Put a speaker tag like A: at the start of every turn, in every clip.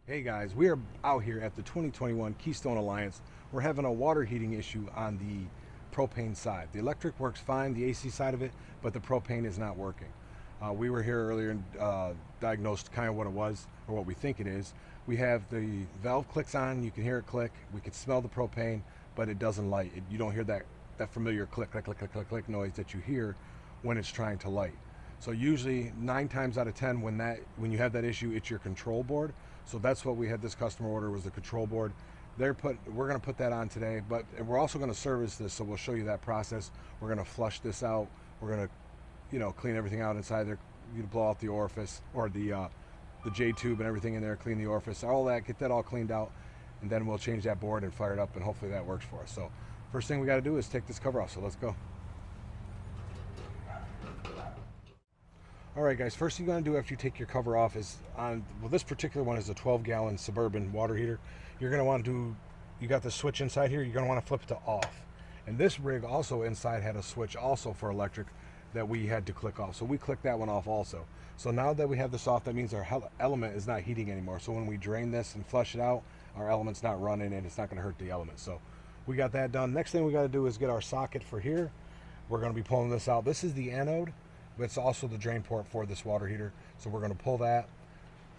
A: Hey guys, we are out here at the 2021 Keystone Alliance. We're having a water heating issue on the propane side. The electric works fine, the AC side of it, but the propane is not working. We were here earlier and diagnosed kind of what it was, or what we think it is. We have the valve clicks on, you can hear it click, we can smell the propane, but it doesn't light. You don't hear that familiar click, click, click, click, click, click noise that you hear when it's trying to light. So usually 9 times out of 10 when you have that issue, it's your control board. So that's what we had this customer order, was the control board. We're going to put that on today, but we're also going to service this, so we'll show you that process. We're going to flush this out. We're going to clean everything out inside there. You blow out the orifice, or the J tube and everything in there, clean the orifice, all that, get that all cleaned out, and then we'll change that board and fire it up, and hopefully that works for us. So first thing we got to do is take this cover off, so let's go. Alright guys, first thing you're going to do after you take your cover off is this particular one is a 12-gallon Suburban water heater. You're going to want to you got the switch inside here, you're going to want to flip it to off. And this rig also inside had a switch also for electric that we had to click off. So we clicked that one off also. So now that we have this off, that means our element is not heating anymore. So when we drain this and flush it out, our element's not running and it's not going to hurt the element. So we got that done. Next thing we got to do is get our socket for here. We're going to be pulling this out. This is the anode, but it's also the drain port for this water heater. So we're going to pull that,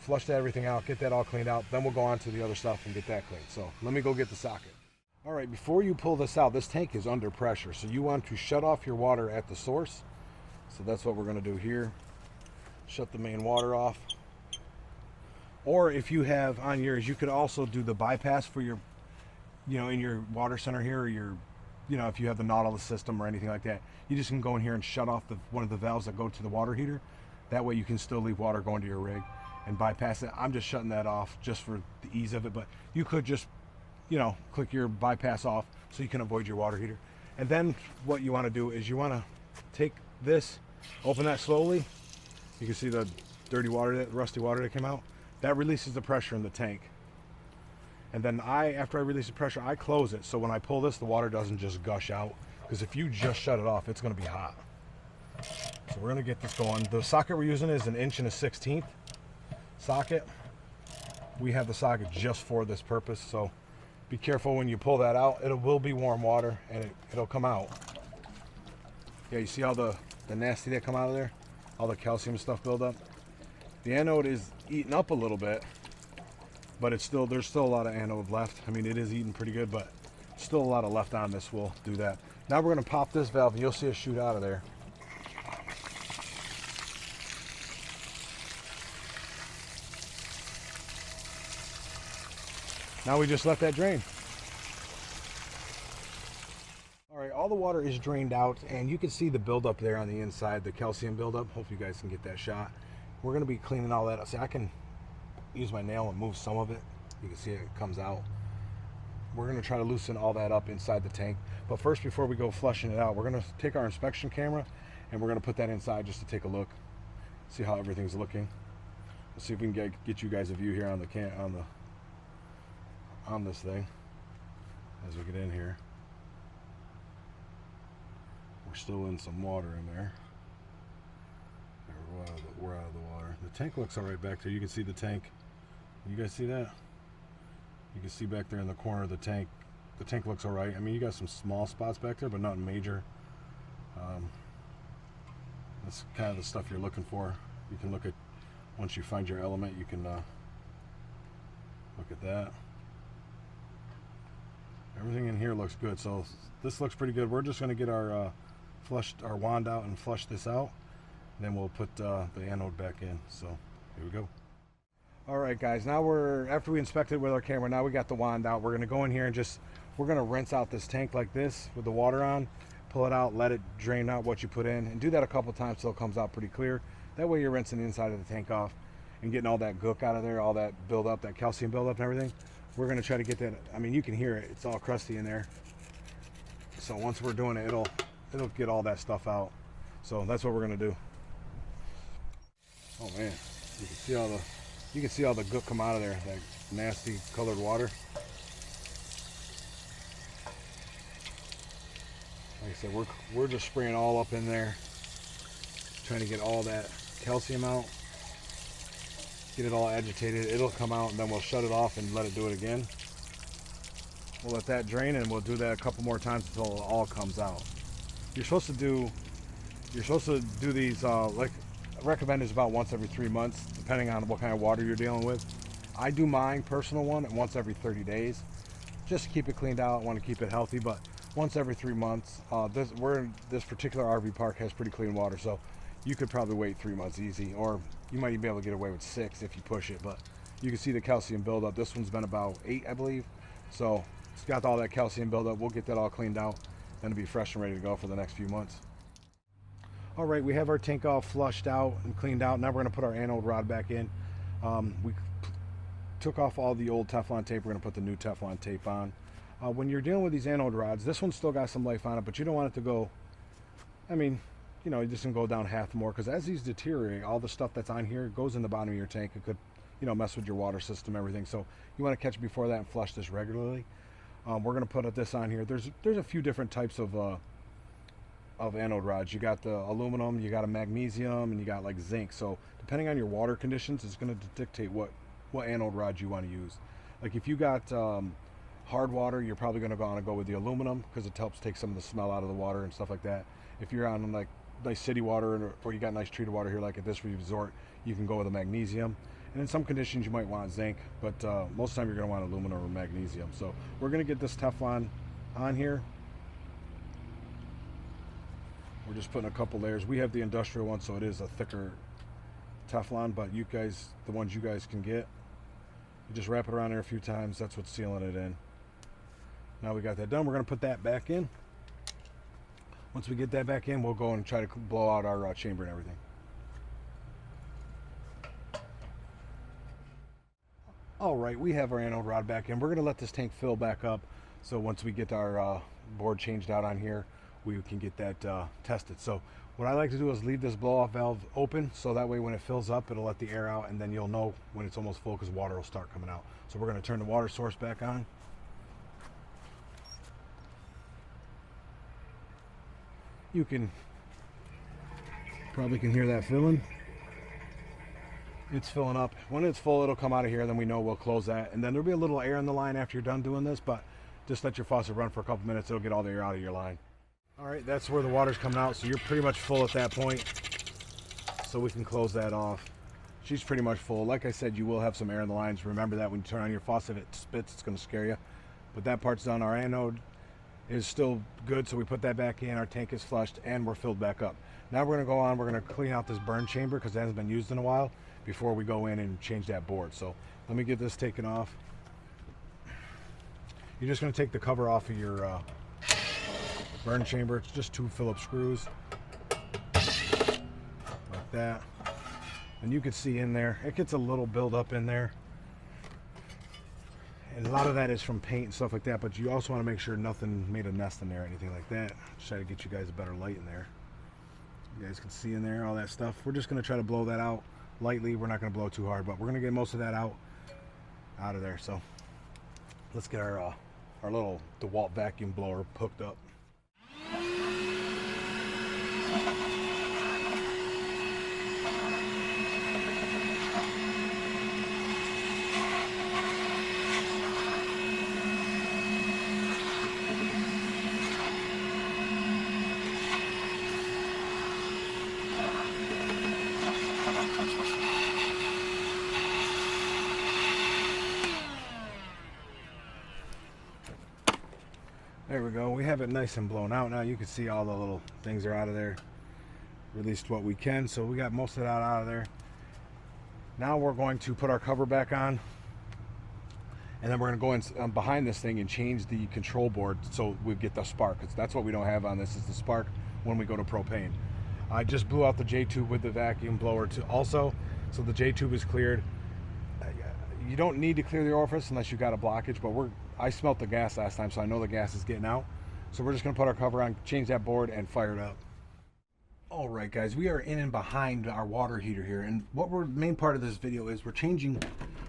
A: flush everything out, get that all cleaned out, then we'll go on to the other stuff and get that cleaned. So let me go get the socket. All right, before you pull this out, this tank is under pressure, so you want to shut off your water at the source. So that's what we're going to do here. Shut the main water off. Or if you have on yours, you could also do the bypass for your, in your water center here, or your, if you have the Nautilus system or anything like that, you just can go in here and shut off one of the valves that go to the water heater. That way you can still leave water going to your rig and bypass it. I'm just shutting that off just for the ease of it, but you could just, click your bypass off so you can avoid your water heater. And then what you want to do is you want to take this, open that slowly. You can see the dirty water, that rusty water that came out. That releases the pressure in the tank. And then after I release the pressure, I close it, so when I pull this, the water doesn't just gush out, because if you just shut it off, it's going to be hot. So we're going to get this going. The socket we're using is an 1/16" socket. We have the socket just for this purpose, so be careful when you pull that out. It will be warm water, and it'll come out. Yeah, you see all the nasty that come out of there? All the calcium stuff build up? The anode is eating up a little bit, but there's still a lot of anode left. I mean, it is eating pretty good, but still a lot of left on this. We'll do that. Now we're going to pop this valve, and you'll see it shoot out of there. Now we just let that drain. All right, all the water is drained out, and you can see the buildup there on the inside, the calcium buildup. Hope you guys can get that shot. We're going to be cleaning all that up. See, I can use my nail and move some of it. You can see it comes out. We're going to try to loosen all that up inside the tank. But first, before we go flushing it out, we're going to take our inspection camera and we're going to put that inside just to take a look, see how everything's looking. Let's see if we can get you guys a view here on this thing as we get in here. We're still in some water in there. We're out of the water. The tank looks all right back there. You can see the tank. You guys see that? You can see back there in the corner of the tank. The tank looks all right. I mean, you got some small spots back there, but nothing major. That's kind of the stuff you're looking for. You can look at, once you find your element, you can look at that. Everything in here looks good, so this looks pretty good. We're just going to get our wand out and flush this out. Then we'll put the anode back in. So here we go. All right guys, now after we inspected with our camera, now we got the wand out. We're going to go in here and we're going to rinse out this tank like this with the water on, pull it out, let it drain out what you put in, and do that a couple times till it comes out pretty clear. That way you're rinsing the inside of the tank off and getting all that gook out of there, all that buildup, that calcium buildup and everything. We're going to try to get that. I mean, you can hear it, it's all crusty in there. So once we're doing it, it'll get all that stuff out. So that's what we're going to do. Oh man, you can see all the gook come out of there, that nasty colored water. Like I said, we're just spraying all up in there, trying to get all that calcium out. get it all agitated, it'll come out, and then we'll shut it off and let it do it again. We'll let that drain, and we'll do that a couple more times until it all comes out. You're supposed to do these, like I recommend is about once every 3 months, depending on what kind of water you're dealing with. I do mine personal one once every 30 days, just to keep it cleaned out. I want to keep it healthy, but once every 3 months. This particular RV park has pretty clean water, so you could probably wait 3 months easy, or you might even be able to get away with 6 if you push it. But you can see the calcium buildup. This one's been about 8, I believe. So it's got all that calcium buildup. We'll get that all cleaned out, then it'll be fresh and ready to go for the next few months. All right, we have our tank all flushed out and cleaned out. Now we're going to put our anode rod back in. We took off all the old Teflon tape. We're going to put the new Teflon tape on. When you're dealing with these anode rods, this one's still got some life on it, but you don't want it to go, I mean, you know, you just can go down half more, because as these deteriorate, all the stuff that's on here goes in the bottom of your tank. It could, you know, mess with your water system, everything. So you want to catch it before that and flush this regularly. We're going to put this on here. There's a few different types of anode rods. You got the aluminum, you got a magnesium, and you got like zinc. So depending on your water conditions, it's going to dictate what anode rod you want to use. Like if you got hard water, you're probably going to want to go with the aluminum, because it helps take some of the smell out of the water and stuff like that. If you're on like nice city water, or you got nice treated water here like at this resort, you can go with a magnesium. And in some conditions you might want zinc, but most of the time you're going to want aluminum or magnesium. So we're going to get this Teflon on here. We're just putting a couple layers. We have the industrial one, so it is a thicker Teflon, but you guys, the ones you guys can get, you just wrap it around there a few times. That's what's sealing it in. Now we got that done, we're going to put that back in. Once we get that back in, we'll go and try to blow out our chamber and everything. All right, we have our anode rod back in. We're going to let this tank fill back up, so once we get our board changed out on here, we can get that tested. So what I like to do is leave this blow-off valve open, so that way when it fills up, it'll let the air out, and then you'll know when it's almost full, because water will start coming out. So we're going to turn the water source back on. You probably can hear that filling. It's filling up. When it's full, it'll come out of here, then we know we'll close that, and then there'll be a little air in the line after you're done doing this, but just let your faucet run for a couple minutes. It'll get all the air out of your line. All right, that's where the water's coming out, so you're pretty much full at that point, so we can close that off. She's pretty much full. Like I said, you will have some air in the lines. Remember that when you turn on your faucet, if it spits, it's going to scare you. But that part's done. Our anode is still good, so we put that back in. Our tank is flushed, and we're filled back up. Now we're going to go on. We're going to clean out this burn chamber, because it hasn't been used in a while, before we go in and change that board. So let me get this taken off. You're just going to take the cover off of your burn chamber. It's just 2 Phillips screws like that, and you can see in there it gets a little buildup in there, and a lot of that is from paint and stuff like that, but you also want to make sure nothing made a nest in there or anything like that. Just try to get you guys a better light in there. You guys can see in there all that stuff. We're just going to try to blow that out lightly. We're not going to blow too hard, but we're going to get most of that out of there. So let's get our little DeWalt vacuum blower hooked up. There we go. We have it nice and blown out now. You can see all the little things are out of there. Released what we can, so we got most of that out of there. Now we're going to put our cover back on, and then we're going to go in behind this thing and change the control board so we get the spark. That's what we don't have on this, is the spark when we go to propane. I just blew out the J-tube with the vacuum blower also, so the J-tube is cleared. You don't need to clear the orifice unless you got a blockage, but I smelt the gas last time, so I know the gas is getting out. So we're just going to put our cover on, change that board, and fire it up. All right, guys, we are in and behind our water heater here, and the main part of this video is we're changing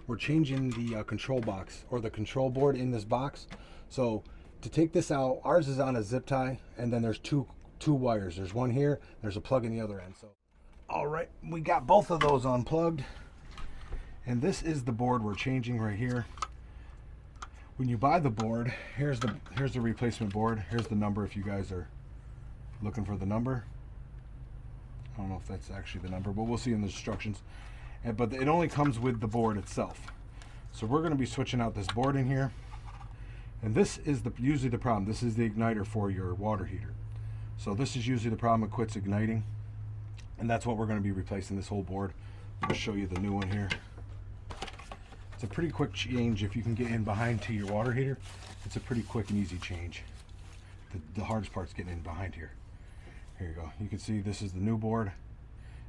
A: the control box, or the control board in this box. So to take this out, ours is on a zip tie, and then there's two wires. There's one here, there's a plug in the other end. So all right, we got both of those unplugged, And this is the board we're changing right here. When you buy the board, here's the replacement board. Here's the number if you guys are looking for the number. I don't know if that's actually the number, but we'll see in the instructions. But it only comes with the board itself. So we're going to be switching out this board in here. And this is usually the problem. This is the igniter for your water heater. So this is usually the problem. It quits igniting. And that's what we're going to be replacing, this whole board. I'll show you the new one here. It's a pretty quick change if you can get in behind to your water heater. It's a pretty quick and easy change. The hardest part's getting in behind here. Here you go. You can see this is the new board.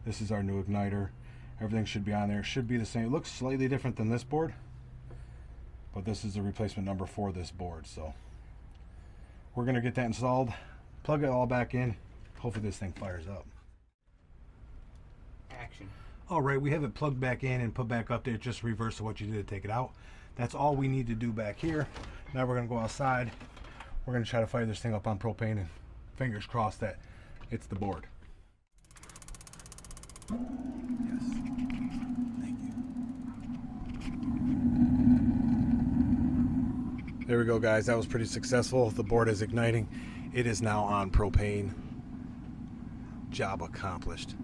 A: This is our new igniter. Everything should be on there. It should be the same. It looks slightly different than this board, but this is the replacement number for this board. So we're going to get that installed, plug it all back in. Hopefully this thing fires up.
B: Action.
A: All right, we have it plugged back in and put back up there, just reverse of what you did to take it out. That's all we need to do back here. Now we're going to go outside. We're going to try to fire this thing up on propane, and fingers crossed that it's the board. Yes. Thank you. There we go, guys. That was pretty successful. The board is igniting. It is now on propane. Job accomplished.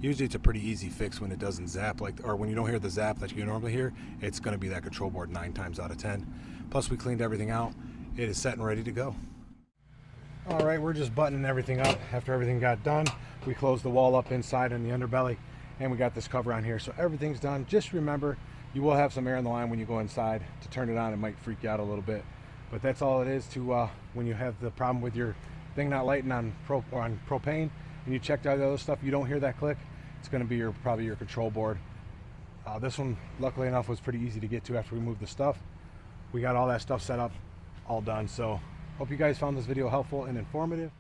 A: Usually it's a pretty easy fix when it doesn't zap, or when you don't hear the zap that you normally hear. It's going to be that control board 9 times out of 10. Plus we cleaned everything out. It is set and ready to go. All right, we're just buttoning everything up. After everything got done, we closed the wall up inside in the underbelly, and we got this cover on here. So everything's done. Just remember, you will have some air in the line when you go inside. To turn it on, it might freak you out a little bit. But that's all it is to when you have the problem with your thing not lighting on propane, and you checked out the other stuff, you don't hear that click. It's going to be probably your control board. This one, luckily enough, was pretty easy to get to after we moved the stuff. We got all that stuff set up, all done. So hope you guys found this video helpful and informative.